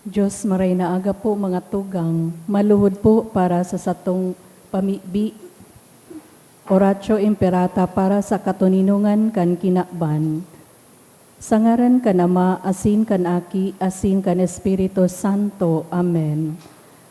Diyos maray na aga po mga tugang, maluhod po para sa satong pamibi, oratio imperata para sa katuninungan kan kinakban. Sa ngaran kan Ama, asin kan Aki, asin kan Espiritu Santo. Amen.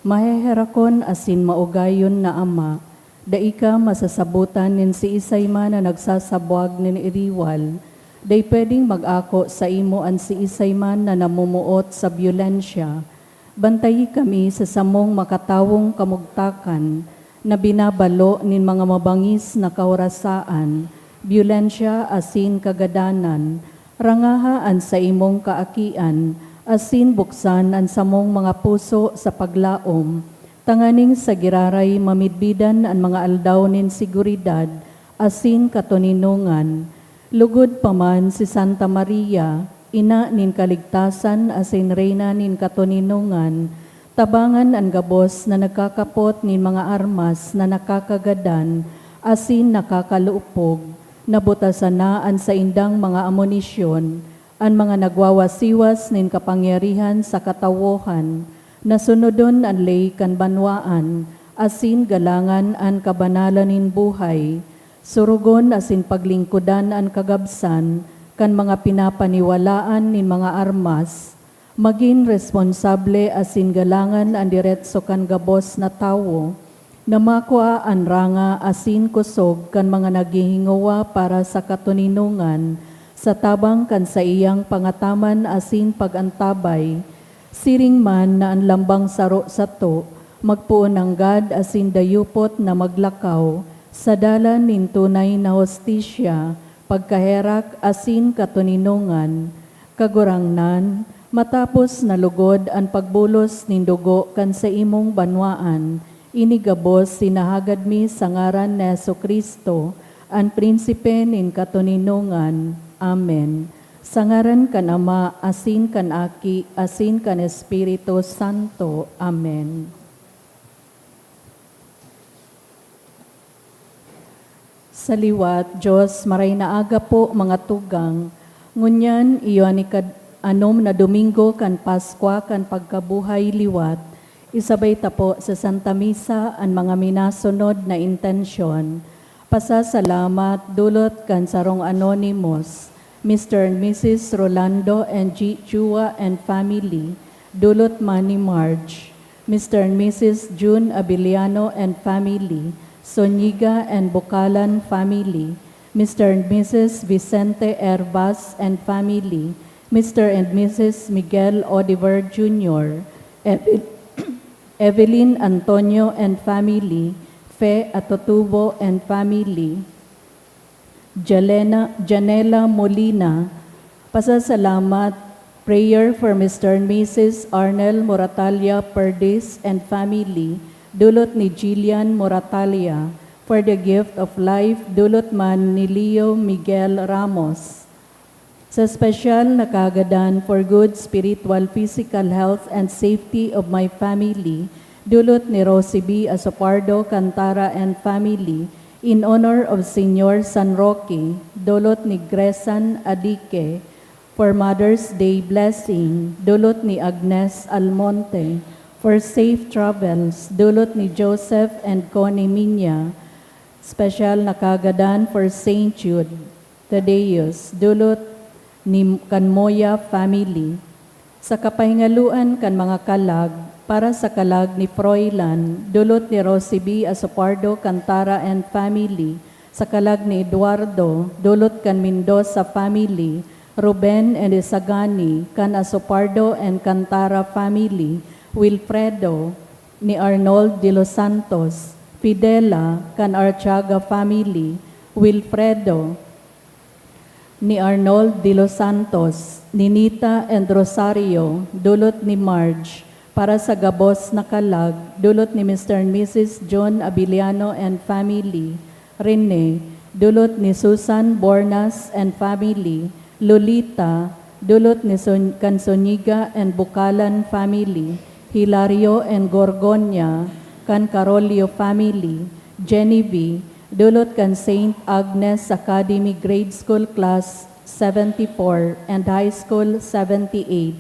Maheherakon asin maugayon na Ama, daika masasabutan nin si isay man na nagsasabwag nin iriwal, day pwedeng mag-ako sa imo an si isay man na namumuot sa byulensya. Bantayi kami sa samong makatawong kamugtakan na binabalo nin mga mabangis na kaorasaan, byulensya asin kagadanan, rangahaan sa imong kaakian, asin buksan an samong mga puso sa paglaom, tanganing sa giraray mamidbidan an mga aldaw nin siguridad, asin katuninungan. Lugod paman si Santa Maria, ina nin kaligtasan asin reyna nin katuninungan, tabangan ang gabos na nagkakapot nin mga armas na nakakagadan, asin nakakaluupog, nabutasan na an sa indang mga amunisyon, ang mga nagwawasiwas nin kapangyarihan sa katawohan, nasunodon ang lay kan banwaan, asin galangan an kabanalan nin buhay, surugon asin paglingkudan an kagabsan, kan mga pinapaniwalaan nin mga armas, maging responsable asin galangan ang diretso kan gabos na tawo, na makua ang ranga asin kusog kan mga naghihingawa para sa katuninungan, sa tabang kan sa iyang pangataman asin pagantabay, siring man na ang lambang saro sa to, magpuon ang gad asin dayupot na maglakaw, sa dalan nin tunay na hostisya, pagkaherak asin katuninungan, kagurangnan, matapos nalugod ang pagbulos nin dugo kan sa imong banwaan, inigabos sinahagad mi sa ngaran ni Jesucristo, ang prinsipe nin katuninungan. Amen. Sa ngaran kan Ama, asin kan Aki, asin kan Espiritu Santo. Amen. Sa liwat, Diyos, maray na aga po mga tugang, ngunyan iyon anom na Domingo kan Paskwa kan pagkabuhay liwat, isabay tapo sa Santa Misa ang mga minasunod na intensyon. Pasasalamat dulot kan sarong anonymous, Mr. and Mrs. Rolando and G. Chua and family, dulot Manny Marge, Mr. and Mrs. June Abiliano and family, Soniga and Bukalan family, Mr. and Mrs. Vicente Herbas and family, Mr. and Mrs. Miguel Oliver Jr., Evelyn Antonio and family, Fe Atotubo and family, Janela Molina. Pasasalamat, prayer for Mr. and Mrs. Arnel Moratalia Perdes and family, dulot ni Jillian Moratalia, for the gift of life, dulot man ni Leo Miguel Ramos. Sa special na kagadan for good spiritual, physical health and safety of my family, dulot ni Rosie B. Asopardo Cantara and family, in honor of Senyor San Roque, dulot ni Gresan Adike, for Mother's Day blessing, dulot ni Agnes Almonte, for safe travels, dulot ni Joseph and Connie Minya, special na kagadan for Saint Jude Tadeus, dulot ni Kanmoya family, sa kapahingaluan kan mga kalag, para sa kalag ni Froilan, dulot ni Rosie B. Asopardo Cantara and family, sa kalag ni Eduardo, dulot kan Mendoza family, Ruben and Isagani, kan Asopardo and Cantara family, Wilfredo ni Arnold de los Santos, Fidela kan Archaga family, Wilfredo ni Arnold de los Santos, Ninita and Rosario, dulot ni Marge, para sa gabos na kalag, dulot ni Mr. and Mrs. John Abiliano and family, Rene, dulot ni Susan Bornas and family, Lolita, dulot ni Kansoniga and Bukalan family, Hilario and Gorgonia, kan Carolio family, Genevieve, dulot kan St. Agnes Academy Grade School Class 74 and High School 78,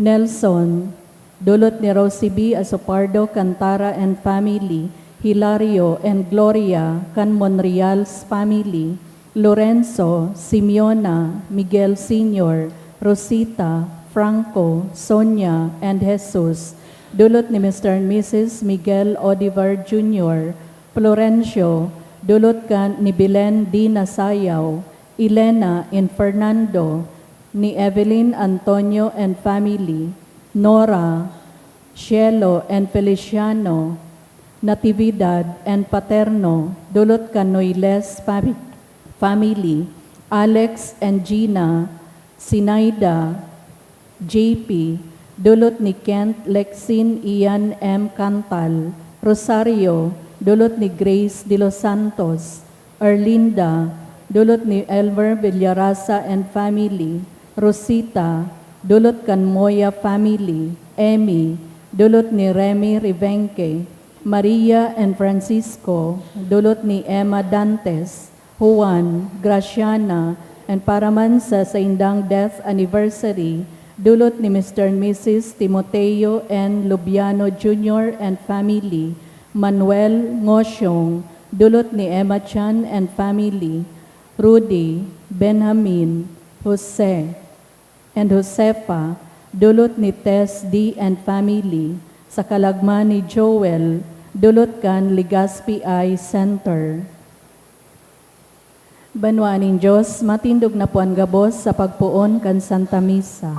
Nelson, dulot ni Rosie B. Asopardo Cantara and family, Hilario and Gloria Can Monreal's family, Lorenzo, Simeona, Miguel Sr., Rosita, Franco, Sonia, and Jesus, dulot ni Mr. and Mrs. Miguel Odivar Jr., Florencio, dulot kan ni Belen D. Nasayaw, Elena and Fernando, ni Evelyn Antonio and family, Nora, Cielo and Feliciano, Natividad and Paterno, dulot kan Noiles family, Alex and Gina, Sinaida, JP, dulot ni Kent, Lexin, Ian M. Cantal, Rosario, dulot ni Grace de los Santos, Erlinda, dulot ni Elmer Villarasa and family, Rosita, dulot kan Moya family, Emmy, dulot ni Remy Rivenque, Maria and Francisco, dulot ni Emma Dantes, Juan, Graciana, and para man sa indang death anniversary, dulot ni Mr. and Mrs. Timoteo and Lubiano Jr. and family, Manuel Ngosyong, dulot ni Emma Chan and family, Rudy, Benjamin, Jose, and Josefa, dulot ni Tess D. and family, sa kalagman ni Joel, dulot kan Legazpi Eye Center. Banwaaning Diyos, matindog na po ang gabos sa pagpuon kan Santa Misa.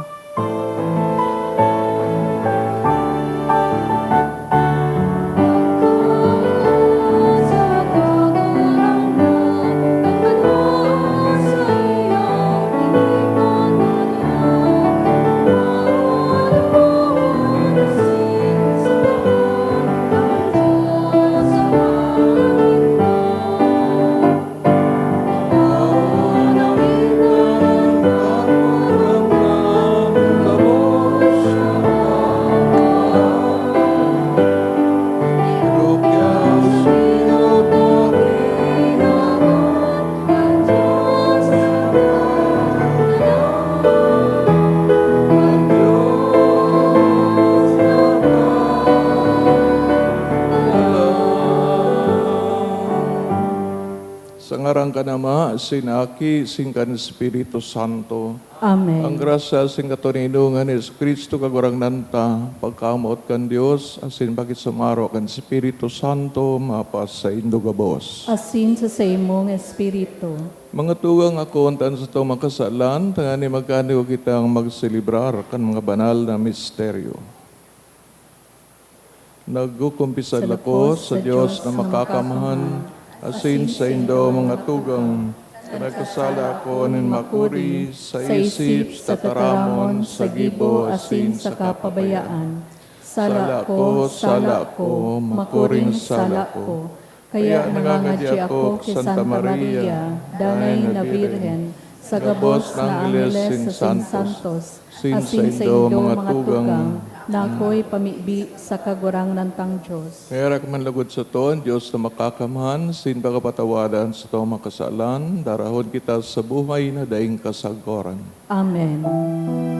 Sangarang ka nama, sinaki, singkan Espiritu Santo. Amen. Ang grasya, sing katuninungan ni Kristo kagurang nanta, pagkamot kan Dios, asin bakit sumaro kan Espiritu Santo, mapas sa indugabos. Asin sa imong Espiritu. Mga tugang ako, tan sa itong makasalan, tangani magkaniw kitang magselebrar kan mga banal na misteryo. Nagkukumpisal ako sa Diyos na makakamahan, asin sa indo mga tugang, nagkasala ako nin makuri, sa isip, sa taramon, sa gibo, asin sa kapabayaan. Sala ko, makuring sala ko. Kaya nangangadya ako kay Santa Maria, danay na Birhen, sa gabos na Angeles sa Santos, asin sa indo mga tugang, na ako'y pamibi sa kagurang nantang Diyos. Kaya manlagod sa ton, Diyos na makakamahan, sin pagkapatawadan sa itong makasalan, darahon kita sa buhay na daing kasagoran. Amen. Kagurang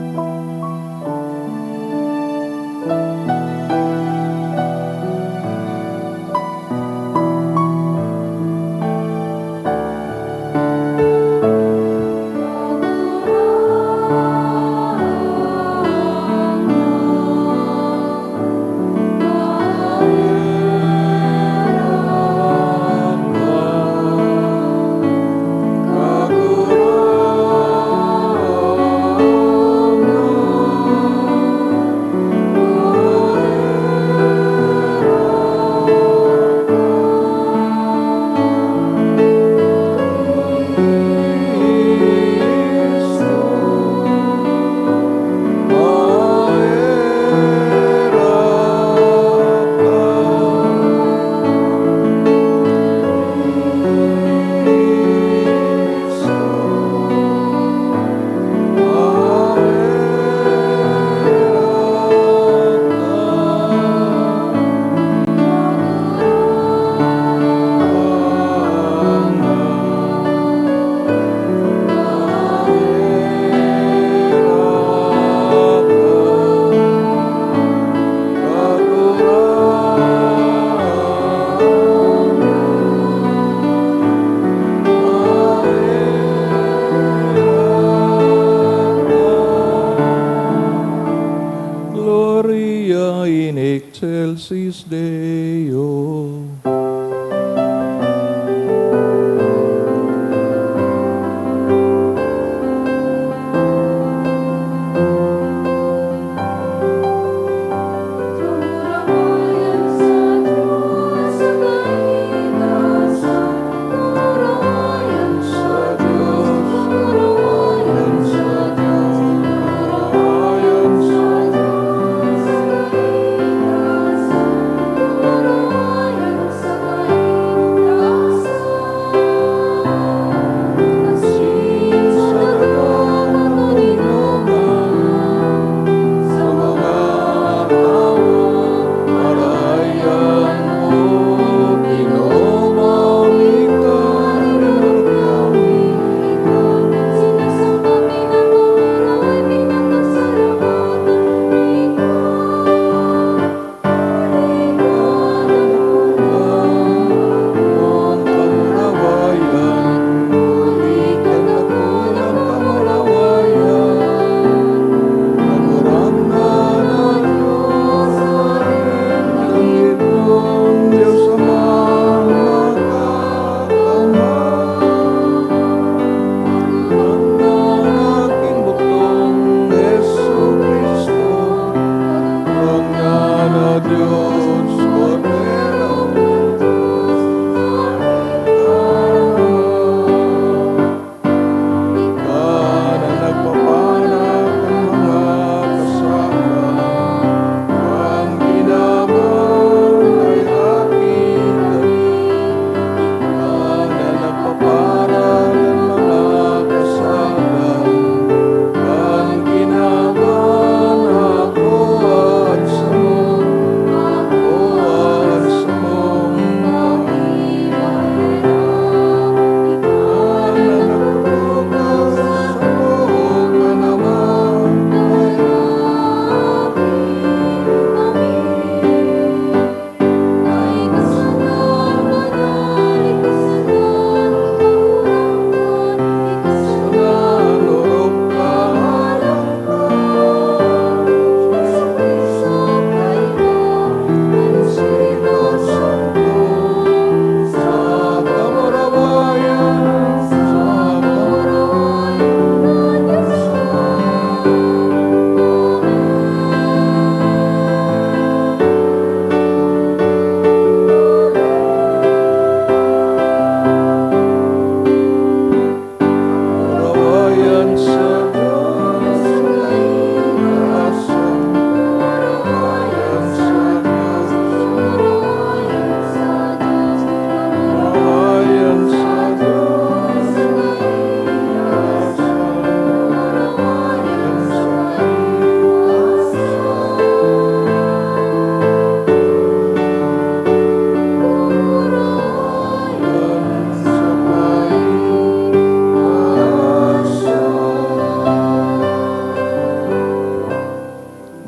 Pacis Deo.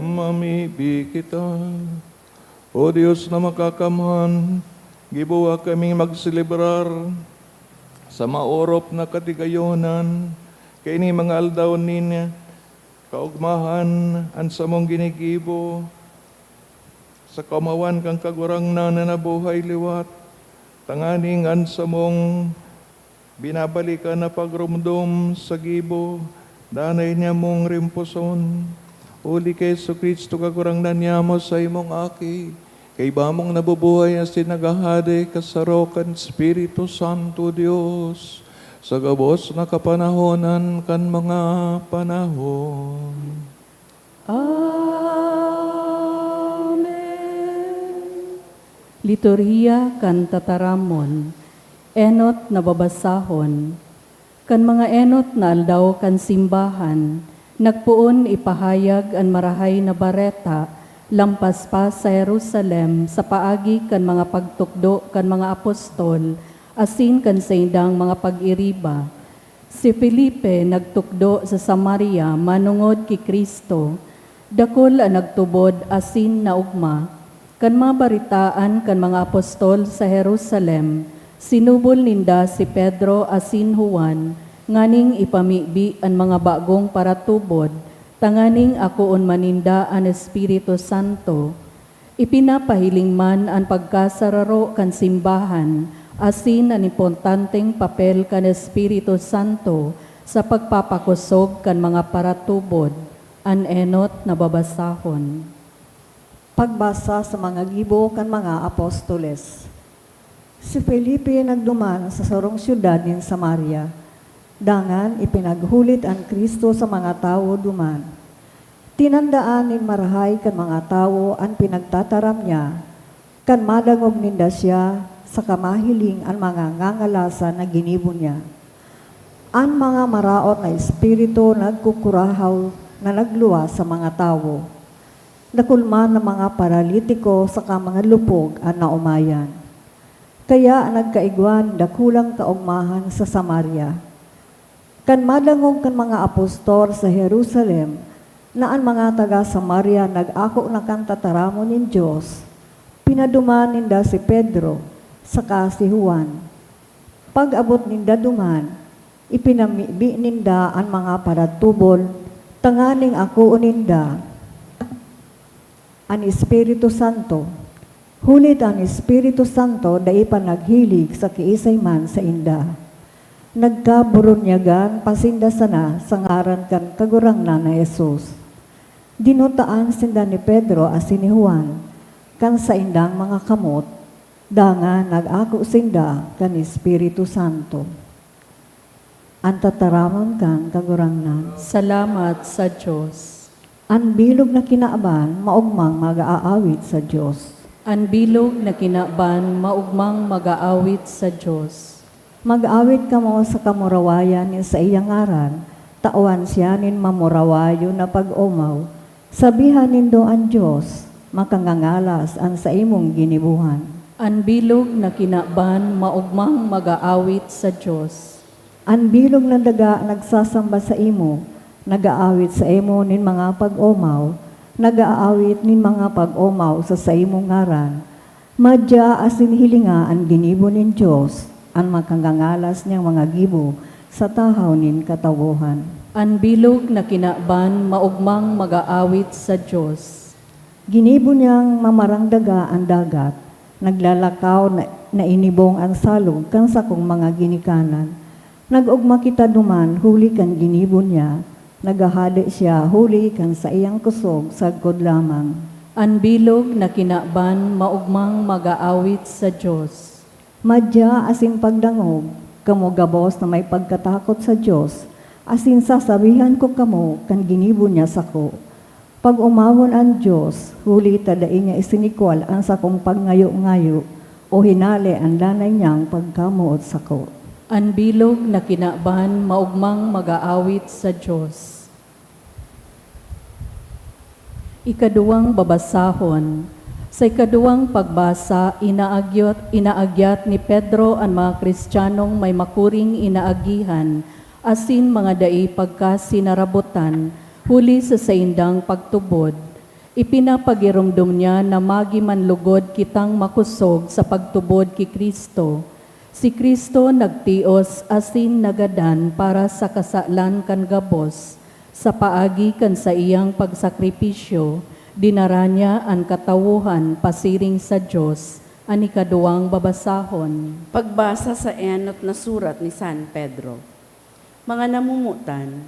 Mamibi kita. O Diyos na makakamhan, gibuwa kaming magselebrar sa maorop na katigayonan, kay ni mga aldaw ninya, kaugmahan, ansa mong ginigibo, sa kamawan kang kagurang na nabuhay liwat, tanganing ansa mong binabalikan na pagrumdum sa gibo, danay niya mong rimpuson. Uli kay Kristo kagurang nanyamo sa imong aki, kay bamong nabubuhay na sinagahade kasarokan Espiritu Santo Dios, sa gabos na kapanahonan kan mga panahon. Amen. Liturhiya kan tataramon, enot na babasahon, kan mga enot na aldaw kan simbahan, nagpuon ipahayag an marahay na bareta, lampas pa sa Jerusalem sa paagi kan mga pagtukdo kan mga apostol, asin kan sa indang mga pag-iriba. Si Felipe nagtukdo sa Samaria manungod ki Kristo, dakol ang nagtubod asin na ugma. Kan mabaritaan kan mga apostol sa Jerusalem, sinubol ninda si Pedro asin Juan, nganing ipamibi ang mga bagong paratubod, tanganing akoon maninda ang Espiritu Santo. Ipinapahiling man ang pagkasararo kan simbahan, asin ang importanteng papel kan Espiritu Santo sa pagpapakusog kan mga paratubod, an enot na babasahon. Pagbasa sa mga gibo kan mga apostoles. Si Felipe nagduman sa sarong syudad nin Samaria. Dangan ipinaghulit ang Kristo sa mga tao duman. Tinandaan nin marahay kan mga tao ang pinagtataram niya, kan madangog ninda siya sa kamahiling ang mga ngangalasan na ginibo niya. Ang mga maraot na espiritu nagkukurahaw na nagluwa sa mga tao. Nakulman ng mga paralitiko sa mga lupog ang naumayan. Kaya nagkaigwan dakulang kaugmahan sa Samaria. Kan madangog kan mga apostol sa Jerusalem, na ang mga taga Samaria nag-ako na kan tataramon nin Diyos, pinaduman ninda si Pedro, saka si Juan. Pag-abot ninda duman, ipinamibi ninda ang mga paratubol, tanganing ako ninda, ang Espiritu Santo. Hulit ang Espiritu Santo dai pa naghilig sa kiisay man sa inda. Nagkaburunyagan pasinda sana sa ngaran kan kagurangnan na Jesus. Dinutaan sinda ni Pedro asin ni Juan, kan sa indang mga kamot, dangan nag-ako sinda kan Espiritu Santo. Ang tataramon kan kagurangnan. Salamat sa Diyos. Ang bilog na kinaaban, maugmang mag-aawit sa Diyos. Ang bilog na kinaban, maugmang mag-aawit sa Diyos. Mag-awit ka mo sa kamurawayan ni sa iyang ngaran, tawan siya nin mamurawayo na pag-umaw, sabihan nindo ang Diyos, makangangalas ang sa imong ginibuhan. Ang bilog na kinaban, maugmang mag-aawit sa Diyos. Ang bilog na daga nagsasamba sa imo, nag-aawit sa imo nin mga pag-umaw, nag-aawit nin mga pag-umaw sa imong ngaran. Madya asin hilinga ang ginibo nin Diyos, ang makangangalas niyang mga gibo sa tahaw nin katawuhan. Ang bilog na kinaban, maugmang mag-aawit sa Diyos. Ginibo niyang mamarangdaga ang dagat, naglalakaw na inibong ang salog kan sa kong mga ginikanan. Nag-ugma kita duman, huli kan ginibo niya, nagahali siya, huli kan sa iyang kusog, sagkod lamang. Ang bilog na kinaban, maugmang mag-aawit sa Diyos. Madya asin pagdangog, kamo gabos na may pagkatakot sa Diyos, asin sasabihan ko kamo kan ginibo niya sako. Pag umawon ang Diyos, huli tadai niya isinikwal ang sakong pagngayo-ngayo, o hinali ang lanay niyang pagkamuot sako. Ang bilog na kinaban, maugmang mag-aawit sa Diyos. Ikaduwang babasahon. Sa ikaduwang pagbasa, inaagyat ni Pedro ang mga Kristiyanong may makuring inaagihan, asin mga dai pagka sinarabutan, huli sa saindang pagtubod. Ipinapagirumdum niya na magimanlugod kitang makusog sa pagtubod ki Kristo. Si Kristo nagtios asin nagadan para sa kasalan kan gabos, sa paagi kan sa iyang pagsakripisyo, dinara niya ang katawuhan pasiring sa Diyos, ang ikaduwang babasahon. Pagbasa sa enot na surat ni San Pedro. Mga namumutan,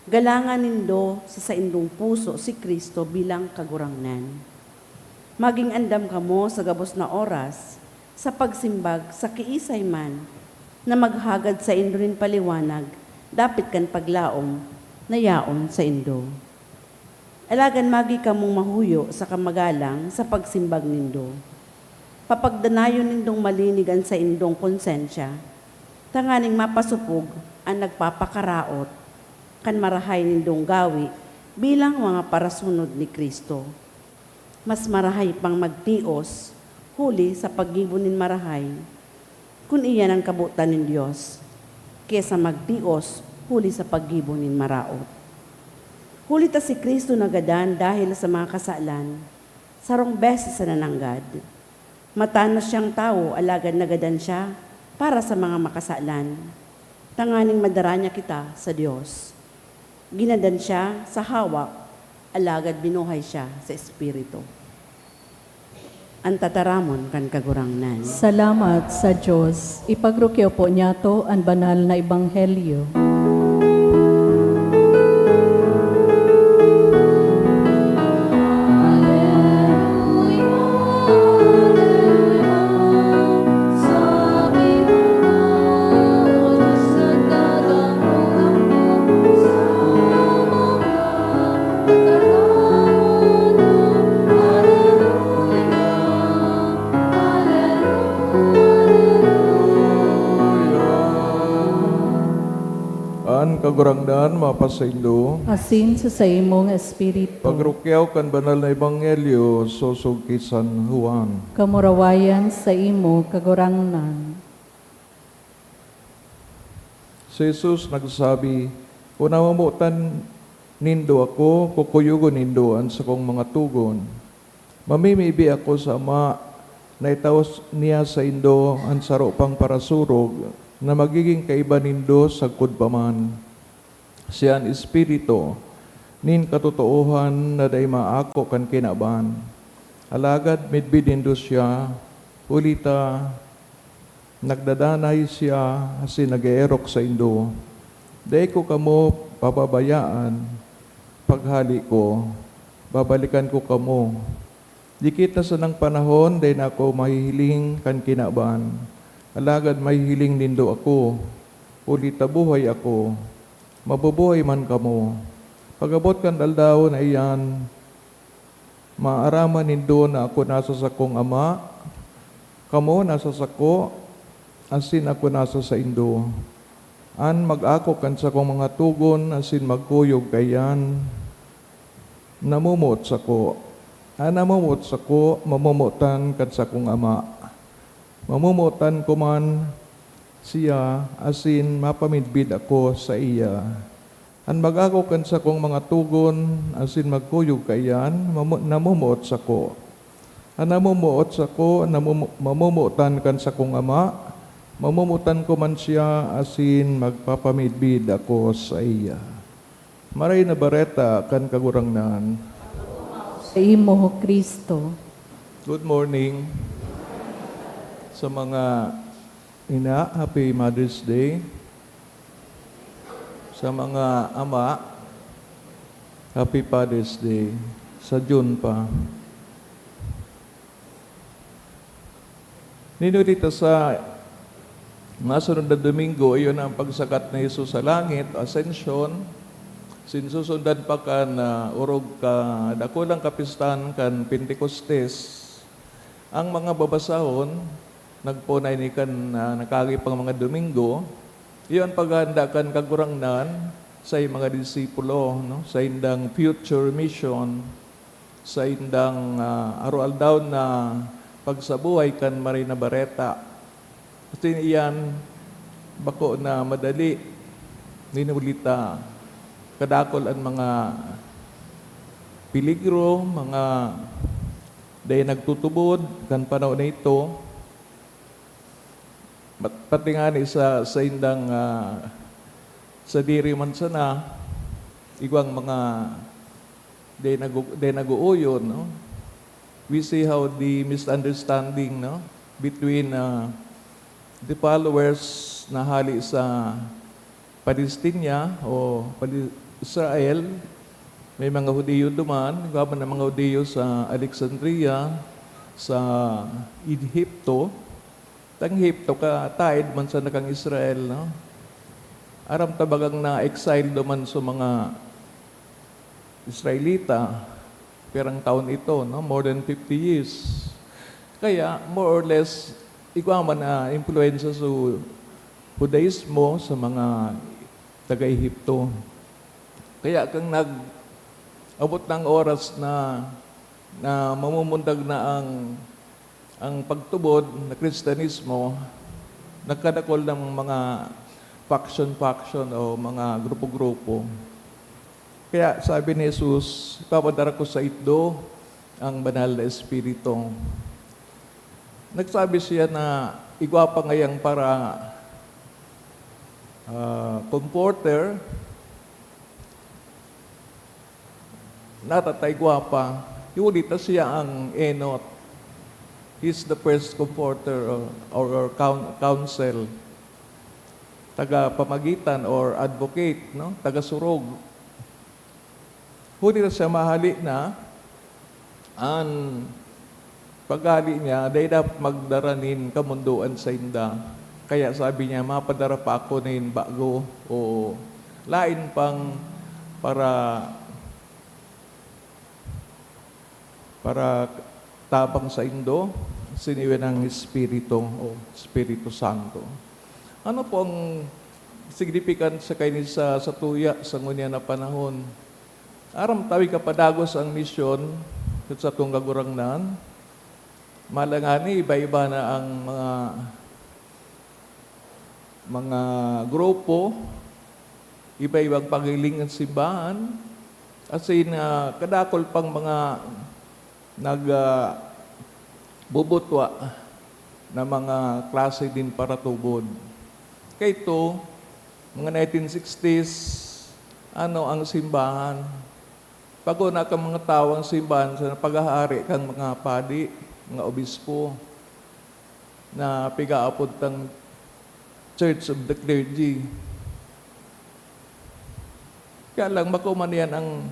galangan nindo sa saindong puso si Kristo bilang kagurangnan. Maging andam kamo sa gabos na oras, sa pagsimbag sa kiisay man, na maghagad sa indo rin paliwanag, dapit kan paglaom, na yaon sa indo. Alagan magi kamong mahuyo sa kamagalang sa pagsimbag nindo. Papagdanayon nindong malinigan sa indong konsensya, tanganing mapasupog ang nagpapakaraot, kan marahay nindong gawi bilang mga parasunod ni Kristo. Mas marahay pang magtios, huli sa paggibunin marahay, kung iyan ang kabutan ng Diyos, kesa magtios, huli sa paggibunin maraot. Huli ta si Kristo nagadan dahil sa mga kasalan, sarong beses sa nananggad. Matanos siyang tao, alagad nagadan siya para sa mga makasalan. Tanganing madara niya kita sa Diyos. Ginadan siya sa hawak, alagad binuhay siya sa Espiritu. ang tataramon kan kagurangnan. Salamat sa Diyos. Ipagrukyo po niya to ang banal na ebanghelyo. An kagurangnan mapasaindo, Asin sa imong espiritu. pagrukyaw kan banal na ebanghelyo susog kay San Juan. Kamurawayan sa imo kagurangnan. Si Jesus nagsabi, kung namamutan nindo ako, kukuyugon nindo ang sa kong mga tugon. Mamimibi ako sa Ama, na itaos niya sa indo ang saro pang parasurog, na magiging kaiba nindo sa kudpaman. Siya ang Espiritu, nin katotoohan na day maako kan kinaban. Alagad midbid nindo siya, ulita, nagdadanay siya kasi nag-eerok sa indo. Day ko kamo pababayaan, paghali ko, babalikan ko kamo. Di kita sa nang panahon, day na ako mahihiling kan kinaban. Alagad mahihiling nindo ako, ulita buhay ako, mabubuhay man kamo. Pagabot kan daldaw na iyan, maaraman nindo na ako nasa sakong Ama, kamo nasa sako, asin ako nasa sa indo. An mag-ako kan sa kong mga tugon, asin magkuyog kayan, namumot sa ko. An namumot sa ko, mamumutan kan sa kong Ama. Mamumutan ko man siya, asin mapamidbid ako sa iya. An mag-ako kan sa kong mga tugon, asin magkuyog kayan, namumuot sa ko. An namumuot sa ko, mamumutan kan sa kong Ama, mamumutan ko man siya, asin magpapamidbid ako sa iya. Maray na bareta kan kagurangnan. Sa imo, Kristo. Good morning sa mga ina, Happy Mother's Day. Sa mga ama, Happy Father's Day. Sa June pa. Ninulita sa masunod na Domingo, iyon ang pagsakat ni Jesus sa langit, Ascension. Sinsusundan pa kan urog ka dakulang kapistan kan Pentecostes. Ang mga babasahon, nagpunay ni kan nakagi pang mga Domingo, iyon paghanda kan kagurangnan sa mga disipulo, no? Sa indang future mission, sa indang araw-aldaw na pagsabuhay kan Maray na Bareta. Kasi iyan, bako na madali, ninulita, kadakol ang mga piligro, mga day nagtutubod, kan panahon na ito, pati nga ni sa indang sa diri man sana, igwang mga day nag-uuyon, no? We see how the misunderstanding, no, between the followers na hali sa Palestina o Israel, may mga Hudiyo duman, gaman ng mga Hudiyo sa Alexandria, sa Egypto. Tang Egypto ka taid man sa nakang Israel, no? Aram tabagang na-exile duman sa mga Israelita, perang taon ito, no? More than 50 years. Kaya, more or less, ikaw na influensya sa Judaismo sa mga taga-Egypto. Kaya kung nag-abot ng oras na mamumundag na ang pagtubod na Kristyanismo, nagkadakol ng mga faction o mga grupo-grupo. Kaya sabi ni Jesus, ipapadara ko sa itdo ang banal na Espiritu. Nagsabi siya na igwapa ngayang para comforter, natatay gwapa, yulita siya ang enot. He's the first comforter or counsel, taga-pamagitan or advocate, no? Taga-surog. Huli na siya mahali na, ang paggali niya, dahil dapat magdaranin kamunduan sa inda. Kaya sabi niya, mapadara pa ako nin bago o lain pang para tabang sa indo, siniwi ng Espiritu o Espiritu Santo. Ano po ang significant sa kainis sa tuya sa ngunya na panahon? Aram tawi kapadagos ang misyon sa itong kagurangnan. Malangani, iba-iba na ang mga grupo, iba-ibang pagiling ng simbahan, as in, kadakol pang mga nagbubutwa na mga klase din para tubod. Kaya ito, mga 1960s, ang simbahan. Paguna kang mga tawang simbahan sa paghahari kang mga padi, mga obispo, na pigaapod ng Church of the Clergy. Kaya lang, makuman yan ang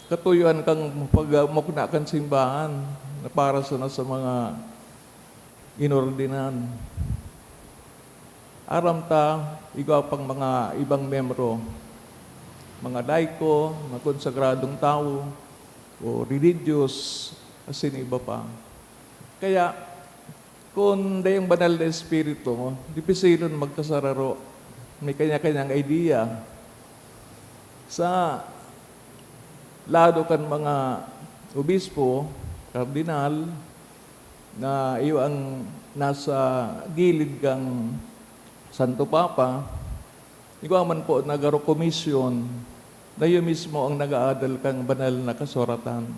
katuyuan kang pagmukna kang simbahan na para sa mga inordinan. Aram ta, igaw pang mga ibang membro, mga laiko, mga konsagradong tao, o religious, asin iba pa. Kaya, kung dayang banal na espiritu mo, di pisilon magkasararo, may kanya-kanyang idea. Sa lado kan mga obispo, kardinal, na iyo ang nasa gilid kang Santo Papa, ikaw man po nagaro komisyon na iyo mismo ang nag-aadal kang banal na kasuratan.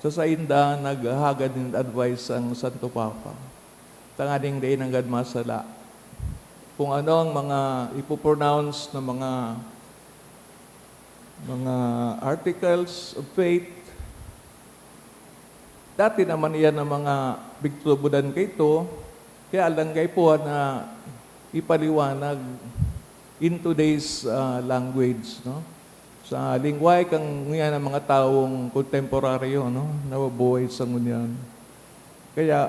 Sa inda, naghagad din advice ang Santo Papa. Tanganing day ng masala. Kung ano ang mga ipopronounce na mga articles of faith. Dati naman iyan ang mga bigtubudan kay ito, kaya lang kay po na ipaliwanag in today's language, no? Sa lingway kang ngayon ng mga taong kontemporaryo, no? Nawabuhay sa ngunyan. Kaya,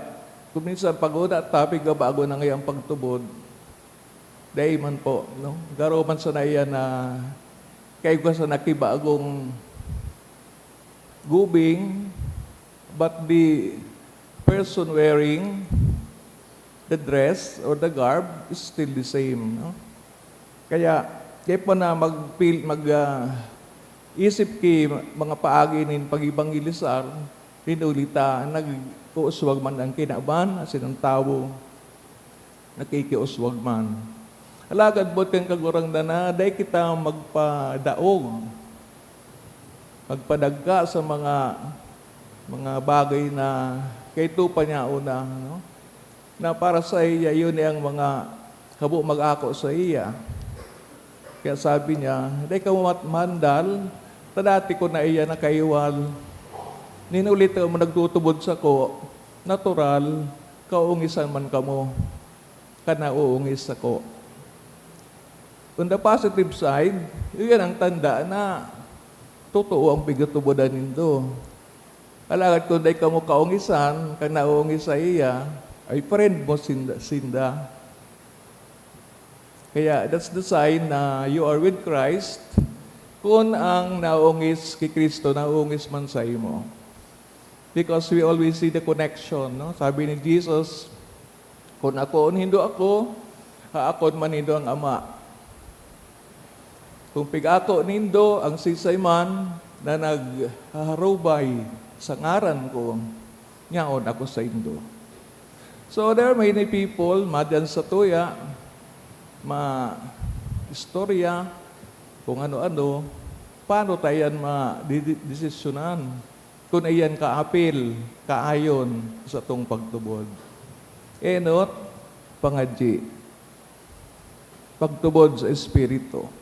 kung minsan pag-una at topic ka bago na ngayong pagtubod, dahil man po, no? Garo man sa naiyan na kaya ko sa nakibagong gubing, but the person wearing the dress or the garb is still the same. No? Kaya po na isip ki mga paagi nin pag-ibanggilisar, rinulita, nag-uuswag man ang kinaban, asin ang tao, nakikiuswag man. Alagad bot kang kagurang na, day kita magpadaog, magpadagka sa mga bagay na kay tupa niya una, no? Na para sa iya, yun ang mga kabo mag-ako sa iya. Kaya sabi niya, day ka mandal, tadati ko na iya na kaiwal, ninulit mo nagtutubod sa ko, natural, kaungisan man kamo, kanauungis ako. On the positive side, yun ang tanda na totoo ang pigatubodan nindo. Alagad kung day ka mo kaungisan, kang naungis sa iya, ay friend mo sinda. Kaya that's the sign na you are with Christ kung ang naungis kay Kristo, naungis man sa imo. Because we always see the connection. No? Sabi ni Jesus, kung ako hindo ako, haakon man hindo ang Ama. Kung pig-ako nindo ang sisay man na naghaharubay sa ngaran ko, nyaon ako sa indo. So there are many people, madyan sa tuya, istorya, kung ano-ano, paano tayan ma-desisyonan kung ayan kaapil, kaayon sa tong pagtubod. Enot, pangadji, pagtubod sa Espiritu.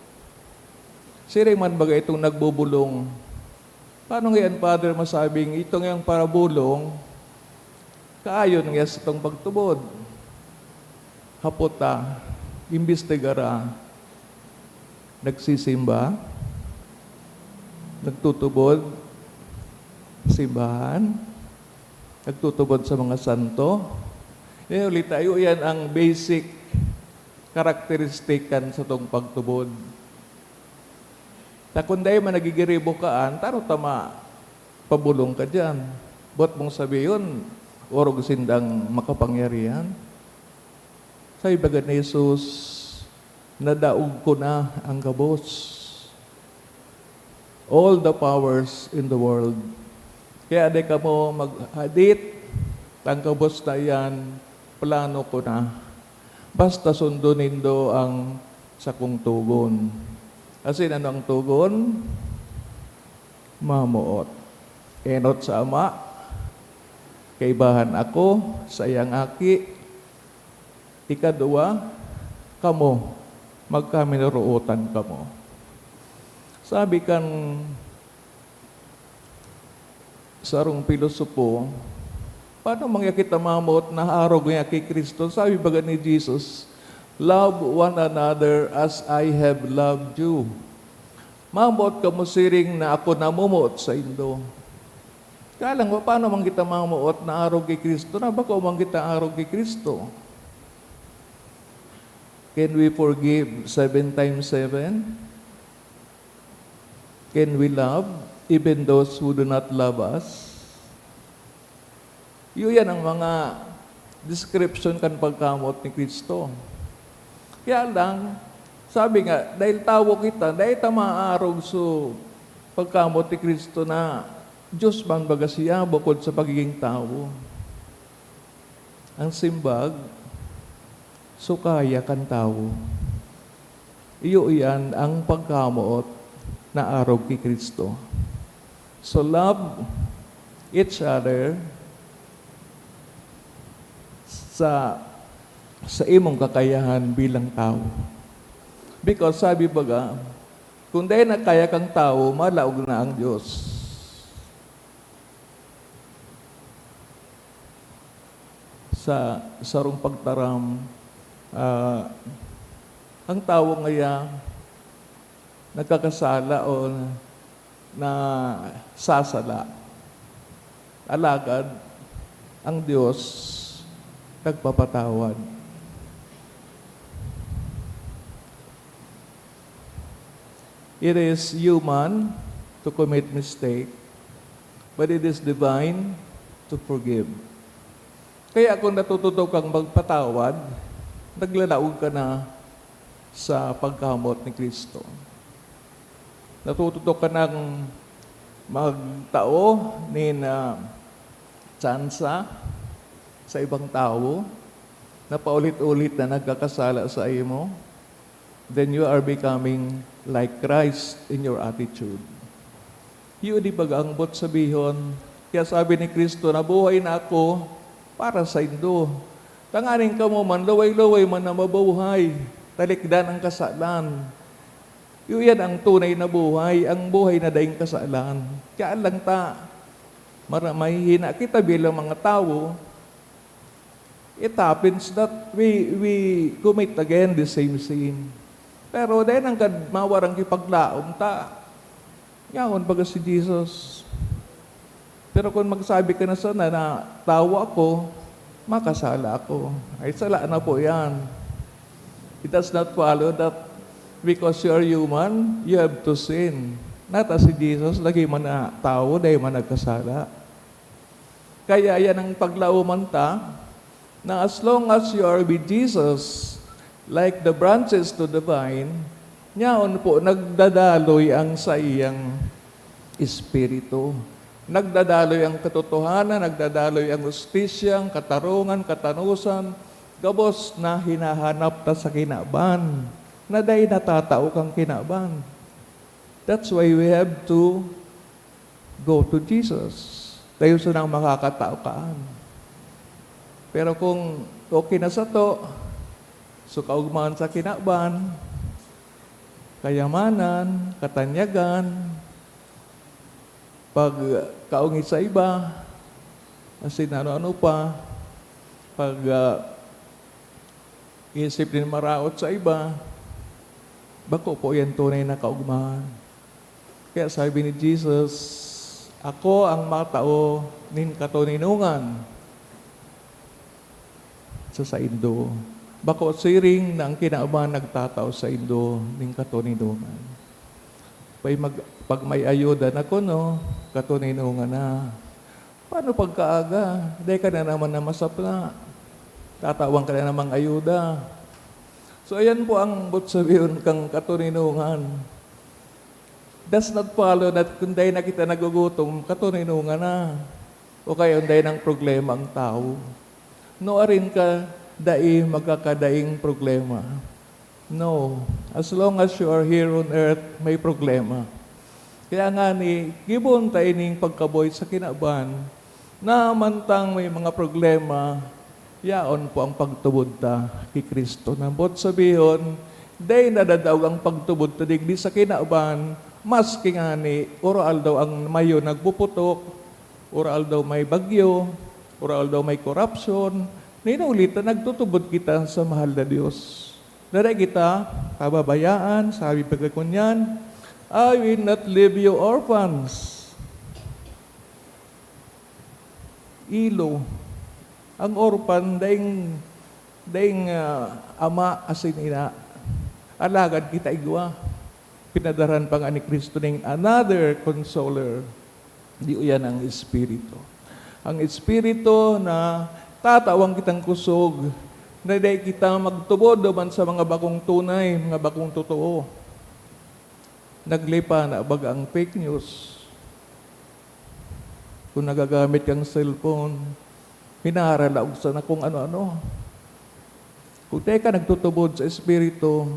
Siri man bagay itong nagbubulong. Paano ngayon, Father, masabing itong yung parabulong, Kaayon nga sa itong pagtubod. Hapota, imbestigara, nagsisimba, nagtutubod, simbahan, nagtutubod sa mga santo. Ulit tayo, yan ang basic karakteristikan sa itong pagtubod. Ta kunday man nagigiribo kaan, taro tama, pabulong ka dyan. Buat mong sabihin, orog sindang makapangyarihan. Sa ibagad ni Jesus, nadaog ko na ang gabos. All the powers in the world. Kaya di ka mo mag-hadit, ang gabos na yan, plano ko na. Basta sundunin do ang sakong tugon. Kasi ano ang tugon? Mamuot. Enot sa ama, kaibahan ako, sayang aki, ikadua, kamo, magkaminuruutan kamo. Sabi kan sarong pilosopo, paano mangyakita mamot na arog niya kay Kristo? Sabi baga ni Jesus, love one another as I have loved you. Mamot ka mo siring na ako namumot sa indo. Kaya lang, paano man kita mamuot na arog kay Kristo? Na baka man kita arog kay Kristo? Can we forgive 7 times 7? Can we love even those who do not love us? Yan ang mga description kan pagkamot ni Kristo. Kaya lang, sabi nga, dahil tawo kita, dahil tamaarog so pagkamot ni Kristo na Diyos man baga siya bukod sa pagiging tao. Ang simbag, sukaya kan tao. Iyan ang pagkamuot na arog kay Kristo. So love each other sa imong kakayahan bilang tao. Because sabi baga, kung dahil nakaya kang tao, malaog na ang Diyos. Sa sarong pagtaram, ang tao ngaya nagkakasala o na sasala. Alagad, ang Diyos nagpapatawad. It is human to commit mistake, but it is divine to forgive. Kaya kung natututo kang magpatawad, naglalaog ka na sa pagkamot ni Kristo. Natututo ka ng magtao ni na tsansa sa ibang tao na paulit-ulit na nagkakasala sa imo, then you are becoming like Christ in your attitude. Yun di pag-angbot sabihon, kaya sabi ni Kristo, nabuhay na ako para sa indo. Tanganing ka mo man, laway-laway man na mabuhay, talikdan ang kasalan. Yun ang tunay na buhay, ang buhay na daing kasalan. Kaya lang ta, mahihina kita bilang mga tao, it happens that we commit again the same sin. Pero dahil ang mawarang kipaglaom ta, yaon baga si Jesus. Pero kung magsabi ka na sana na tao ako, makasala ako. Ay sala na po yan. It does not follow that because you are human, you have to sin. Nata si Jesus, lagi man na tao, dahil man nagkasala. Kaya yan ang paglauman ta, na as long as you are with Jesus, like the branches to the vine, nyaon po, nagdadaloy ang sa iyang espiritu. Nagdadaloy ang katotohanan, nagdadaloy ang justisya, ang katarungan, katanusan, gabos na hinahanap ta sa kinaban, na dahi natatao kang kinaban. That's why we have to go to Jesus. Tayo sa nang makakatao kaan. Pero kung okay na sa to, so kaugmahan sa kinaban, kayamanan, katanyagan, pag kaungi sa iba, kasi ano-ano pa, pag isip din maraot sa iba, bako po yan tunay na kaugmahan. Kaya sabi ni Jesus, ako ang matao nin katuninungan sa Indo. Bako siring na ang kinauman nagtatao sa Indo ning katuninungan. Pag may ayuda na ko, no, katuninungan na. Paano pagkaaga? Dahil ka na naman na masapla. Tatawang ka na namang ayuda. So ayan po ang sabihin kang katuninungan. Does not follow that kung dahil na kita nagugutom, katuninungan na. O kaya dahil ng problema ang tao. No rin ka dai magkakadaing problema. No. As long as you are here on earth, may problema. Kaya nga ni, gibon tayo ning pagkaboy sa kinaban, na mantang may mga problema, yaon po ang pagtubod ta kay Kristo. Nambot sabihin, day nadadaw ang pagtubod ta digdi sa kinaban, mas kingani, oral daw ang mayo nagpuputok, oral daw may bagyo, oral daw may corruption, ninulit na nagtutubod kita sa mahal na Diyos. Dara kita, kababayaan, sabi pagkakunyan, I will not leave you orphans. Ilo. Ang orphan, daing ama asin ina. Alagad kita igwa. Pinadaran pa nga ni Kristo ning another consoler. Di uyan ang Espiritu. Ang Espiritu na tatawang kitang kusog, na dahi kita magtubod man sa mga bakong tunay, mga bakong totoo. Naglipa na baga ang fake news. Kung nagagamit kang cellphone, pinaralaog sa na kung ano-ano. Kung tayo ka nagtutubod sa Espiritu,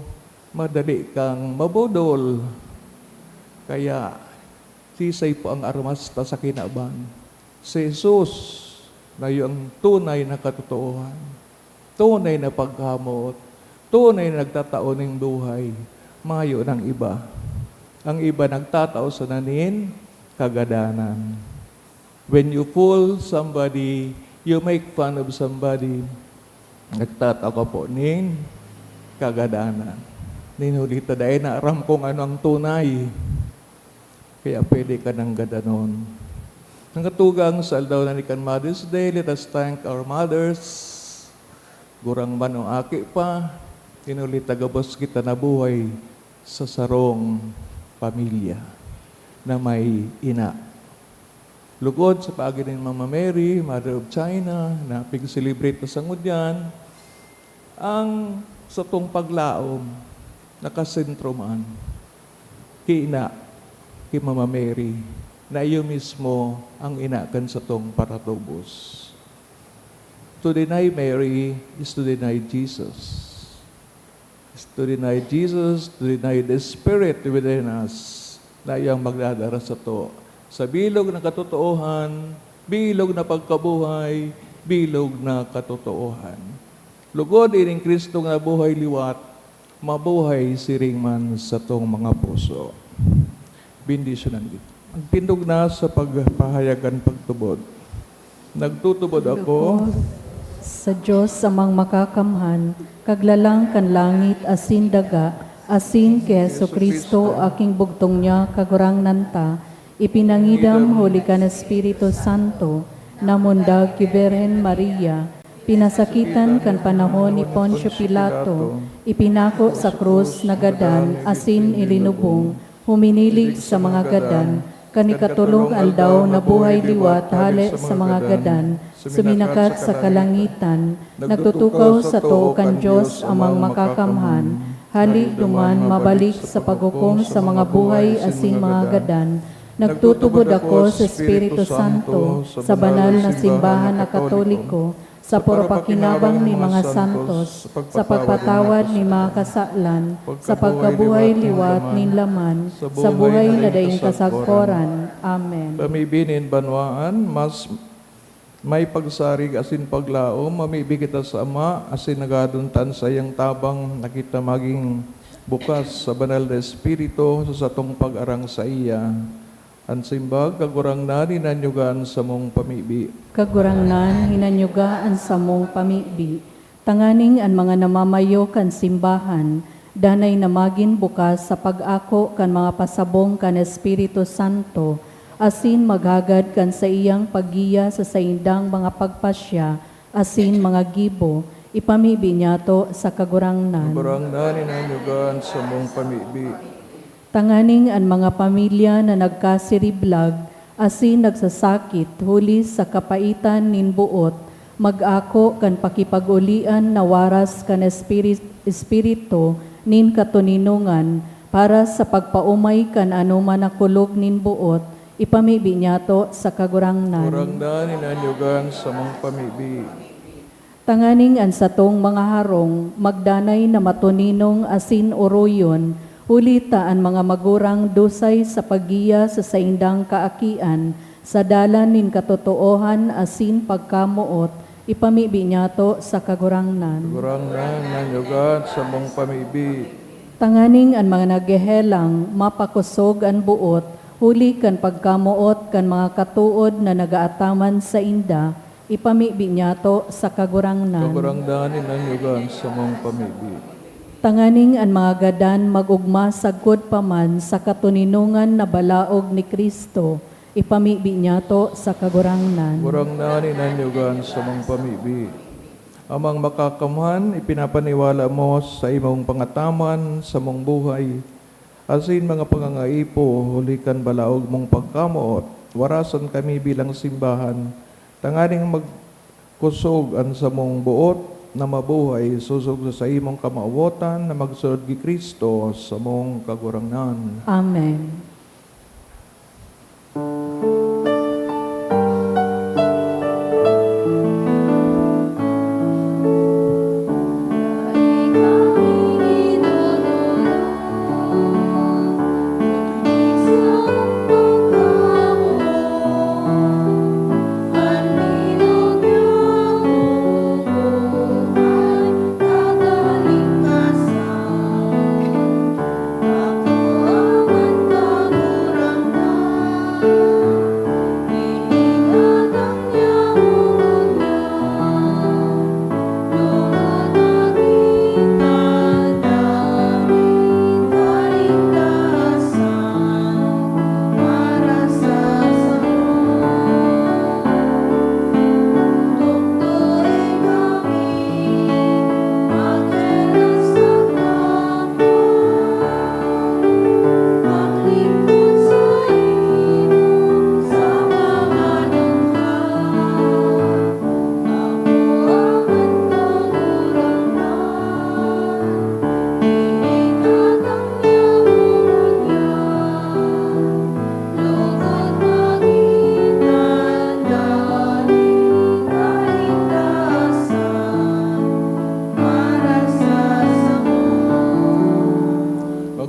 madali kang mabudol. Kaya, sisay po ang armasta sa kinaban. Si Jesus, na yung tunay na katotohan, tunay na pagkamot, tunay na nagtatao ng buhay, mayo ng iba. Ang iba nagtatao sa nanin, kagadanan. When you fool somebody, you make fun of somebody, nagtatao ka po nin kagadanan. Ninulita dahil na aram kung ano ang tunay. Kaya pwede ka ng gadanon. Ang katugang sa aldaw na ni kan Mother's Day, let us thank our mothers. Gurang man o aki pa, inulit tagabos kita na buhay sa sarong pamilya na may ina. Lugod sa paagi ni Mama Mary, Mother of China, na pig-celebrate na sa ngudyan, ang sa tong paglaom, nakasentro man, kina, kay Mama Mary, na iyo mismo ang inakan sa tong paratubos. To deny Mary is to deny Jesus. Is to deny Jesus, to deny the Spirit within us, na iyang magdadara sa to. Sa bilog na katotohan, bilog na pagkabuhay, bilog na katotohan. Lugod ining Kristo nga buhay liwat, mabuhay siring man sa tong mga puso. Bendisyonan dito. Ang tindog na sa pagpahayagan pagtubod. Nagtutubod ako sa Diyos amang makakamhan, kaglalang kan langit asin daga, asin ke Kristo aking bugtong niya kagurang nanta, ipinangidam huli ka na Espiritu Santo, namundag ki Birhen Maria, pinasakitan kan panahon ni Poncio Pilato, ipinako sa krus na gadan, asin ilinubong, huminilig sa mga gadan, kanikatulong aldaw na buhay liwat hali sa mga gadan, suminakat sa kalangitan, nagtutukaw sa tuukan Diyos amang makakamhan, hali duman mabalik sa paghukom sa mga buhay asin mga gadan, nagtutubod ako sa Espiritu Santo, sa banal na simbahan na Katoliko, sa poropakinabang ni mga santos, sa pagpatawad ni mga kasalan, sa pagkabuhay liwat ni laman, sa buhay na daing kasagporan. Amen. Pamibinin banwaan, mas may pagsarig asin paglao, mamibi kita sa Ama, asin nagaduntan sa iyang tabang, nakita maging bukas sa banal na Espiritu, sa satong pag-arang sa iya, Ang simbag, kagurang na ninanyugan sa mong pamibi. Kagurangnan, hinanyugaan sa mong pamibi. Tanganing ang mga namamayo kan simbahan, danay namagin bukas sa pag-ako kan mga pasabong kan Espiritu Santo, asin maghagad kan sa iyang paggiya sa saindang mga pagpasya, asin mga gibo, ipamibi niya to sa kagurangnan. Kagurang na ninanyugan sa mong pamibi. Tanganing ang mga pamilya na nagkasiriblag, asin nagsasakit, huli sa kapaitan nin buot, mag-ako kan pakipag-ulian na waras kan espiritu nin katuninungan, para sa pagpaumay kan anuman na kulog nin buot, ipamibi niya to sa kagurangnan. Kagurang na ninanyugan sa mong pamibi. Tanganing an satong mga harong, magdanay na matuninong asin uroyon, hulita ang mga magurang dusay sa paggiya sa saindang kaakian, sa dalan nin katotoohan asin pagkamuot, ipamibi niya to sa kagurangnan. Kagurang na ninanyugan sa mong pamibi. Tanganing ang mga nagehelang, mapakusog ang buot, huli kan pagkamuot kan mga katuod na nagaataman sa inda, ipamibi niya to sa kagurangnan. Kagurang na ninanyugan sa mong pamibi. Tanganing ang mga gadan magugma sagkod paman sa katuninungan na balaog ni Kristo, ipamibi niya to sa kagurangnan. Kagurang na ninanyugan sa mong pamibi. Amang makakamuhan, ipinapaniwala mo sa imong pangataman sa mong buhay. Asin mga pangangaipo, hulikan balaog mong pagkamuot, warasan kami bilang simbahan. Tanganing magkusog an sa mong buot na mabuhay, susog sa imong kamauotan na magsunod gi Kristo sa mong kagurangnan. Amen.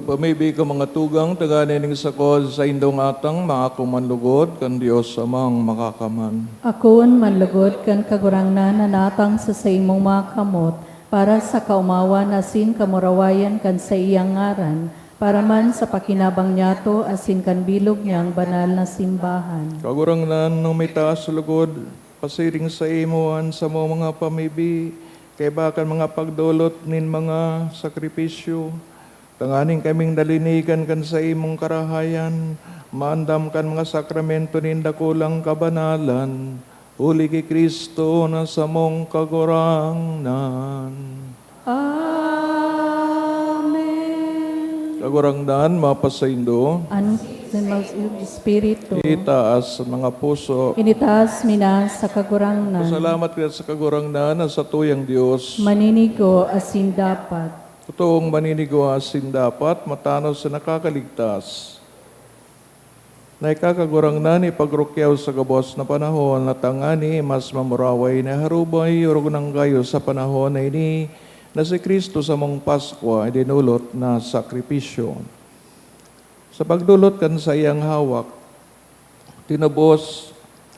Pamibi ka mga tugang, taganining sakod sa indong atang, mga kumanlugod, kan Diyos amang makakaman. Akon manlugod kan kagurangnan na natang sa imong mga kamot, para sa kaumawan asin kamurawayan kan sa iyang ngaran, para man sa pakinabang niyato asin kan bilog niyang banal na simbahan. Kagurangnan ng may taas sa lugod, pasiring sa imuan sa mga pamibi, kay bakan mga pagdulot nin mga sakripisyo. Tanganing kaming dalinigan kan sa imong karahayan, maandam kan mga sakramento nin dakulang kabanalan, uli kay Kristo na sa mong kagurangnan. Amen. Kagurangnan, mapasaindo, Ano sa Espiritu, itaas sa mga puso. initaas mina sa kagurangnan, Salamat ka sa kagurangnan sa tuyang Diyos. maninigo asin dapat. Totoong maninigawasin dapat matanos sa nakakaligtas. Na ikakagurangnan ipagrukyaw sa gabos na panahon na tangani mas mamuraway na harubay urog ng gayo sa panahon na ini na si Kristo sa mong Pasko ay dinulot na sakripisyo. Sa pagdulot kan sa iyang hawak,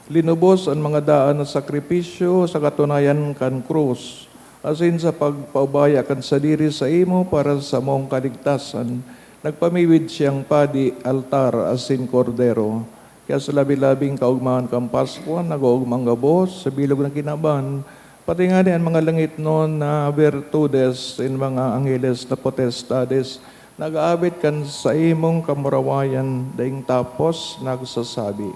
linubos ang mga daan na sakripisyo sa katunayan kan krus, asin sa pagpaubaya kan sa diri sa imo para sa mong kaligtasan, nagpamiwid siyang padi, altar, asin kordero. Kaya sa labi-labing kaugmahan kang Pasko, nag-uugmang gabos, sa bilog ng kinaban, pati nga din ang mga langit noon na virtudes in mga angeles na potestades, nag-aabit kan sa imong kamurawayan, daing tapos nagsasabi.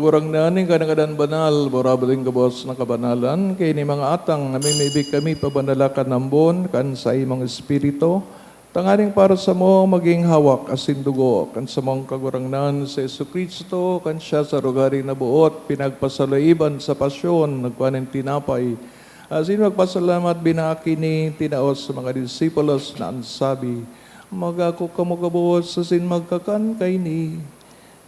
Kagurang naning kadang-kadang banal, borabaling kabos ng kabanalan, kay ni mga atang, aming maibig kami pabanalakan ng bon, kan sa imong espiritu, tanganing para sa mo maging hawak asin dugo, kan sa mong kagurang nan sa Jesucristo, kan siya sa rugari na buot, pinagpasalaiban sa pasyon, nagkuhanin tinapay, asin magpasalamat binaki ni tinaos sa mga disipulos na ansabi, magako kamugabuos asin magkakan kay ni,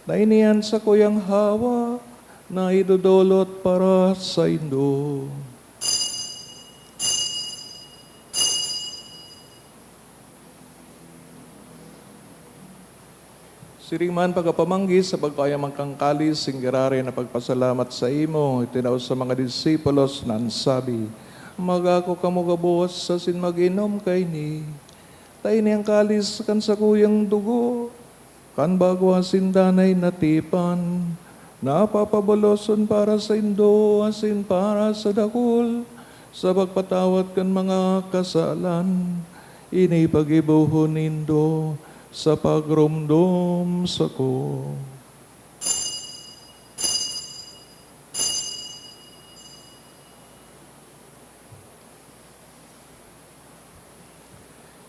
nainian sa kuyang hawa na idudulot para sa Indo. Siringman pagkapamanggis sa pagkayamang kang kalis, singgirari na pagpasalamat sa imo, itinaw sa mga disipulos na ansabi, magako kamugabuos sa sin mag-inom kay ni, tayo niyang kalis kan sa kuyang dugo, kan bago asin danay natipan, napapaboloson para sa Indo, asin para sa dakul, sa pagpatawad kan mga kasalan, inipagibuhon nindo, sa pagrumdum sa ko.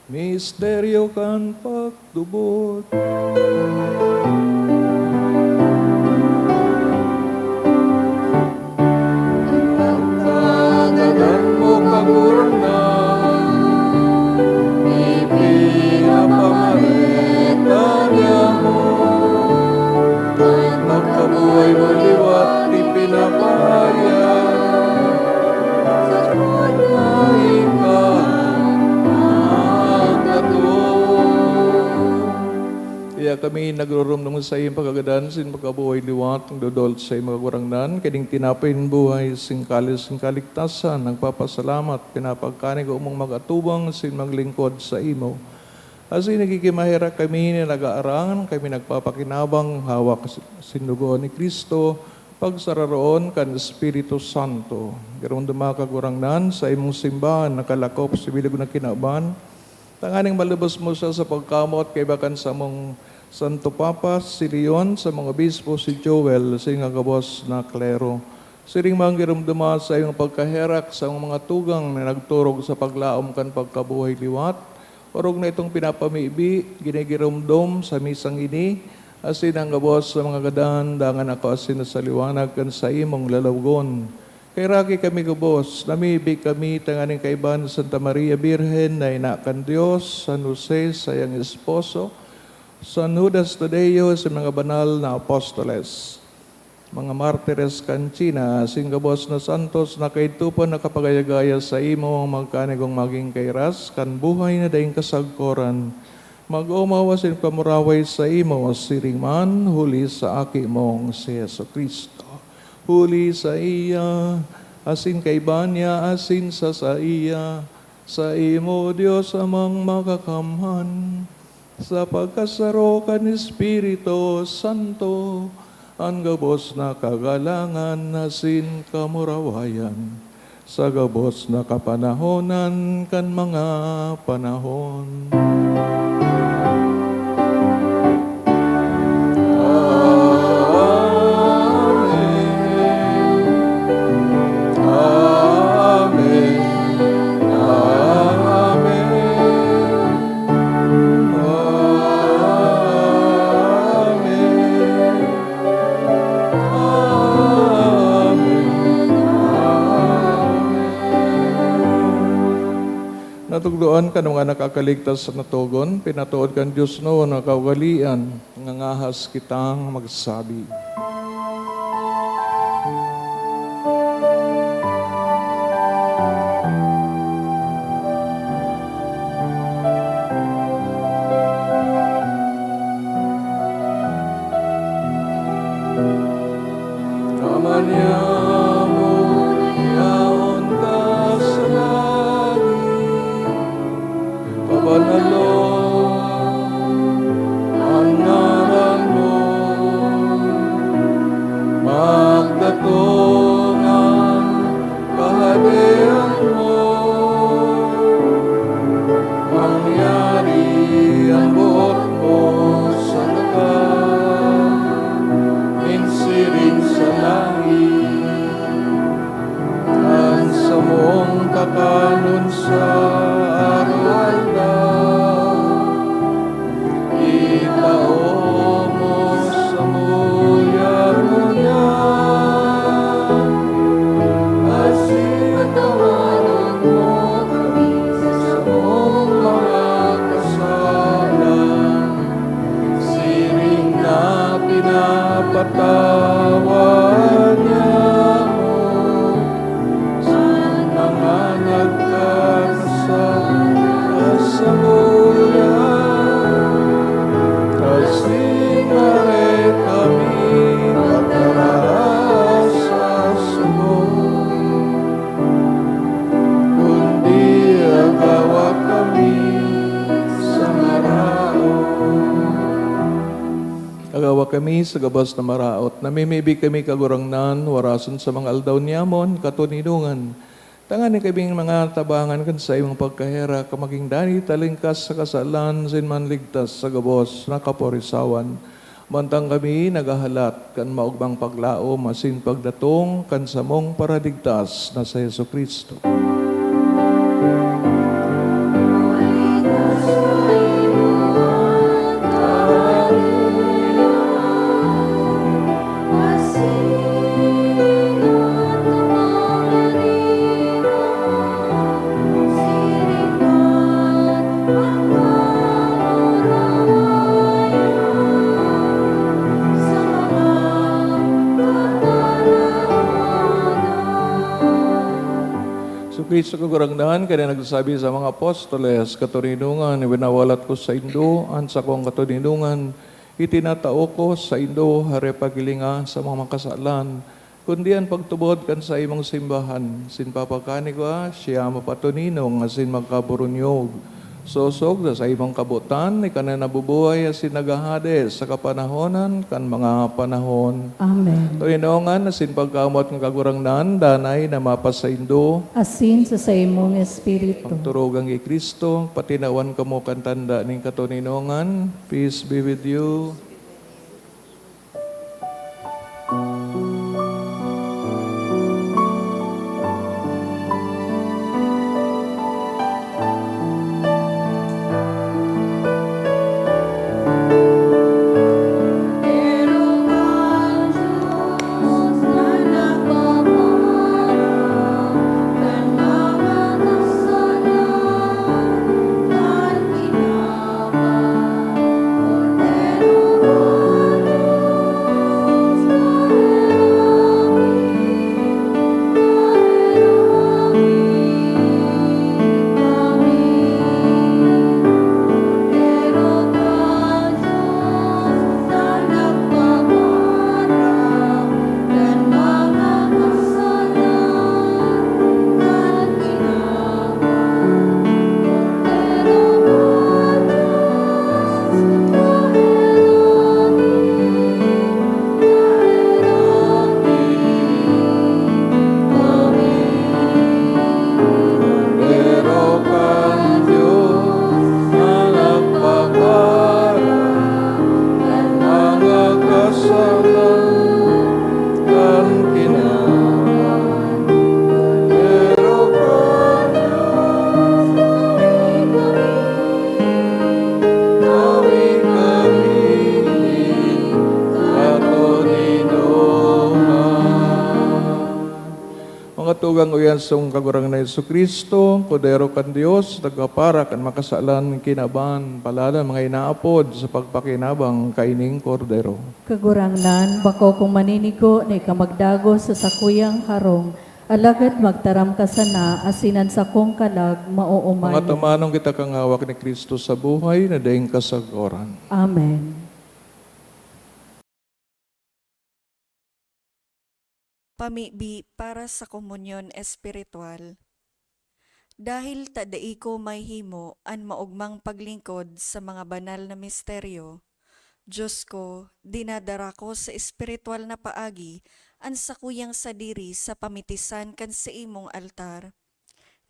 Misteryo kan pagdubot, pagkagadan mo kagurang ipinapamarita niya mo, at magkabuhay mo liwat ipinapaya, sa tunay ka kaya kami nagrurumdum sa iyong pagkagadan, sin magkabuhay liwat, ang dodol sa iyong magagurangnan, kining tinapin buhay, sing kalis, sing kaligtasan, nagpapasalamat, pinapagkanig umong mag-atubang, sin maglingkod sa imo. Asin nagkikimahira kami na nag-aarangan, kami nagpapakinabang, hawak sin dugo ni Kristo, pagsararoon kan Espiritu Santo. Garong dumakagurangnan sa imong simbahan, nakalakop sa bilog na kinaban, tanganing malubos mo siya sa pagkamot, kay bakan sa mong Santo Papa, si Leon, sa mga obispo, si Joel, sa nga kabos na klero. Siring manggirom duma sa iyong pagkaherak sa mga tugang na nagturog sa paglaom kan pagkabuhay liwat. Orog na itong pinapamibi, ginigiromdom sa misang ini, asin ang kabos sa mga gadahan, dangan ako asin sa liwanag kan sa imong lalawgon. Kay raki kami kabos, namibig kami tanganing kaiban Santa Maria Birhen na inakan Diyos, San Jose, sayang esposo, San Judas Tadeo, sa mga banal na apostoles, mga martires kanchina, singabos na santos na kaitupan na kapagayagaya sa imo, magkanigong maging kairas, kan buhay na daing kasagkoran, mag-umawasin pamuraway sa imo, siringman, huli sa aki mong si Yeso Kristo. Huli sa iya, asin kay banya, asin sa iya, sa imo Diyos amang makakamhan, sa pagkasaro kan Espiritu Santo, ang gabos na kagalangan nasin kamurawayan, sa gabos na kapanahonan kan mga panahon. Amen. Natugdoan ka mga nakakaligtas sa natugon, pinatuod kan Diyos no, nakawalian, ngangahas kitang magsabi. Naman niya mo, yaon ka sa langit, pabanalo ang ngalan mo, magdatungan kaharian mo, mangyari ang buot mo sa lakas, minsiring sa langit, ang sa mong kakanon sa araw-araw, itao mo sa muyang niya, asin tawanan mo kami sa mong mga kasalan, siring na pinapatawa niya mo, sa mga nagkakasaluyan, kasingare kami pagkaraas sa sumo, kundi agawa kami sa maraon. Agawa kami sa gabas na maraot, namimibig kami kagurangnan, warason sa mga aldaw niyamon, katuninungan. Tangani kaming mga tabangan kan sa imong pagkahera, kamaging dani talingkas sa kasalan, sinman ligtas sa gabos na kaporisawan. Mantang kami nagahalat kan maugbang paglao, masin pagdatong kan samong paradigtas na sa Yesu Kristo. Kristo kagurangdahan, kaya nagsasabi sa mga apostoles, katuninungan, ibinawalat ko sa Indo, ang sa kong katuninungan, itinatao ko sa Indo, hare pagilinga sa mga makasalan, kundi ang pagtubod kan sa imong simbahan, sin papakani ko siya mapatuninong, asin magkaburunyog, sosog sa imong kabutan, ikaw na nabubuhay asin nagahade sa kapanahonan, kan mga panahon. Amen. Tuinongan, asin pagkamot ng kagurangnan, danay na mapasaindo, Asin sa imong Espiritu. pagturugang kay Kristo, patinawan ka mo kan tanda ng katuninongan. Peace be with you. Amen. kasalan kan kinaban, pero kami mga tugang uyan sa kagurang na Yesu Kristo, Kodero kan Dios, nagkapara kan makasalan kinaban, palala mga inaapod sa pagpakinabang kaining Kordero. Kagurangnan, bako kung maninigo ni kamagdago sa sakuyang harong, alagad magtaram ka sana, asinan sa kong kalag, Mga mauumayo. tamanong kita kangawak ni Kristo sa buhay, na daing kasagoran. Amen. Pamibi para sa komunyon espiritual. Dahil tadai ko may himo an maugmang paglingkod sa mga banal na misteryo, Diyos ko, dinadara ko sa espiritual na paagi an sakuyang sadiri sa pamitisan kan sa imong altar.